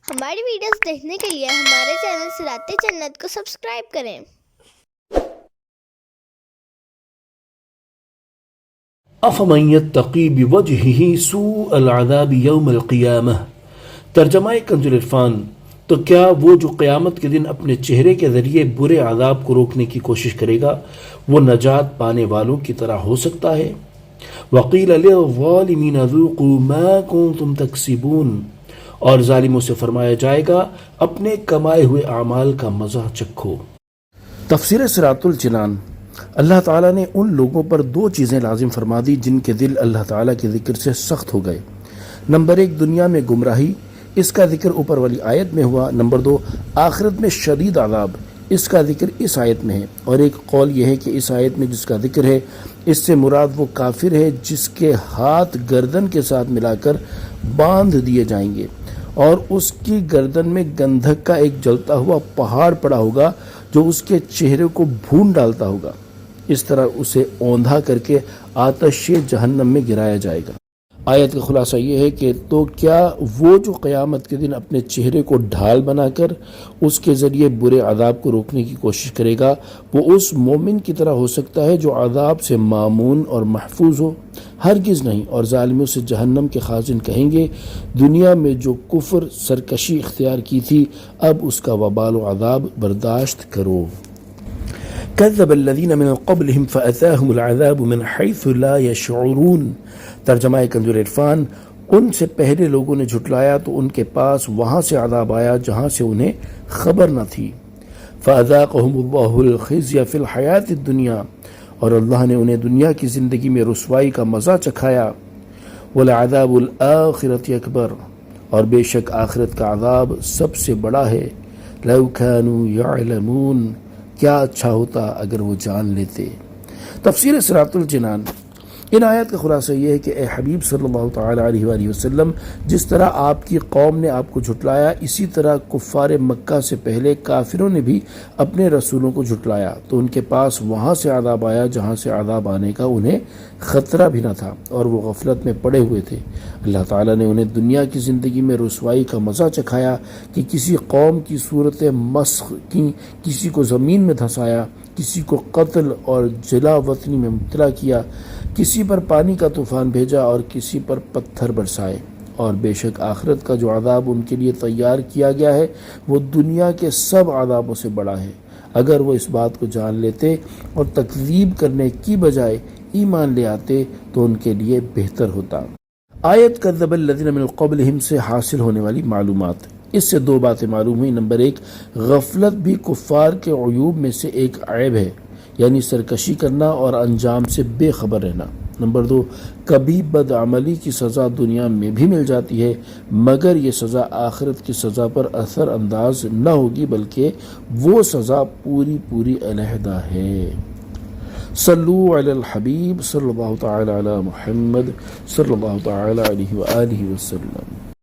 ہماری ویڈیوز دیکھنے کے لیے ہمارے چینل صراط جنت کو سبسکرائب کریں۔ افمن یتقی بوجہہ سوء العذاب یوم القیامہ۔ ترجمہ کنز العرفان۔ تو کیا وہ جو قیامت کے دن اپنے چہرے کے ذریعے برے عذاب کو روکنے کی کوشش کرے گا وہ نجات پانے والوں کی طرح ہو سکتا ہے؟ وقیل للظالمین ذوقوا ما کنتم تکسبون، اور ظالموں سے فرمایا جائے گا اپنے کمائے ہوئے اعمال کا مزہ چکھو۔ تفسیر صراط الجنان۔ اللہ تعالیٰ نے ان لوگوں پر دو چیزیں لازم فرما دی جن کے دل اللہ تعالیٰ کے ذکر سے سخت ہو گئے۔ نمبر 1 دنیا میں گمراہی، اس کا ذکر اوپر والی آیت میں ہوا۔ نمبر 2 آخرت میں شدید عذاب، اس کا ذکر اس آیت میں ہے۔ اور ایک قول یہ ہے کہ اس آیت میں جس کا ذکر ہے اس سے مراد وہ کافر ہے جس کے ہاتھ گردن کے ساتھ ملا کر باندھ دیے جائیں گے اور اس کی گردن میں گندھک کا ایک جلتا ہوا پہاڑ پڑا ہوگا جو اس کے چہرے کو بھون ڈالتا ہوگا، اس طرح اسے اوندھا کر کے آتش جہنم میں گرایا جائے گا۔ آیت کا خلاصہ یہ ہے کہ تو کیا وہ جو قیامت کے دن اپنے چہرے کو ڈھال بنا کر اس کے ذریعے برے عذاب کو روکنے کی کوشش کرے گا وہ اس مومن کی طرح ہو سکتا ہے جو عذاب سے مامون اور محفوظ ہو؟ ہرگز نہیں۔ اور ظالموں سے جہنم کے خازن کہیں گے دنیا میں جو کفر سرکشی اختیار کی تھی اب اس کا وبال و عذاب برداشت کرو۔ كذب الذين من قبلهم فأتاهم العذاب من حيث لا يشعرون۔ ترجمہ کنز العرفان۔ ان سے پہلے لوگوں نے جھٹلایا تو ان کے پاس وہاں سے عذاب آیا جہاں سے انہیں خبر نہ تھی۔ فأذاقهم الله الخزي في الحياة الدنيا، اور اللہ نے انہیں دنیا کی زندگی میں رسوائی کا مزہ چکھایا۔ ولعذاب الآخرة أكبر، اور بے شک آخرت کا عذاب سب سے بڑا ہے۔ لو كانوا يعلمون، کیا اچھا ہوتا اگر وہ جان لیتے۔ تفسیر صراط الجنان۔ ان آیات کا خلاصہ یہ ہے کہ اے حبیب صلی اللہ تعالی علیہ وآلہ وسلم، جس طرح آپ کی قوم نے آپ کو جھٹلایا اسی طرح کفار مکہ سے پہلے کافروں نے بھی اپنے رسولوں کو جھٹلایا تو ان کے پاس وہاں سے عذاب آیا جہاں سے عذاب آنے کا انہیں خطرہ بھی نہ تھا اور وہ غفلت میں پڑے ہوئے تھے۔ اللہ تعالیٰ نے انہیں دنیا کی زندگی میں رسوائی کا مزہ چکھایا کہ کسی قوم کی صورت مسخ کی، کسی کو زمین میں دھنسایا، کسی کو قتل اور جلا وطنی میں مبتلا کیا، کسی پر پانی کا طوفان بھیجا اور کسی پر پتھر برسائے۔ اور بے شک آخرت کا جو عذاب ان کے لیے تیار کیا گیا ہے وہ دنیا کے سب عذابوں سے بڑا ہے۔ اگر وہ اس بات کو جان لیتے اور تکذیب کرنے کی بجائے ایمان لے آتے تو ان کے لیے بہتر ہوتا۔ آیت کذب الذین من قبلہم سے حاصل ہونے والی معلومات۔ اس سے دو باتیں معلوم ہوئی۔ نمبر 1 غفلت بھی کفار کے عیوب میں سے ایک عیب ہے، یعنی سرکشی کرنا اور انجام سے بے خبر رہنا۔ نمبر 2 کبھی بدعملی کی سزا دنیا میں بھی مل جاتی ہے مگر یہ سزا آخرت کی سزا پر اثر انداز نہ ہوگی بلکہ وہ سزا پوری علیحدہ ہے۔ صلو علی الحبیب صلی اللہ تعالی علی محمد صلی اللہ تعالی علیہ وآلہ وسلم۔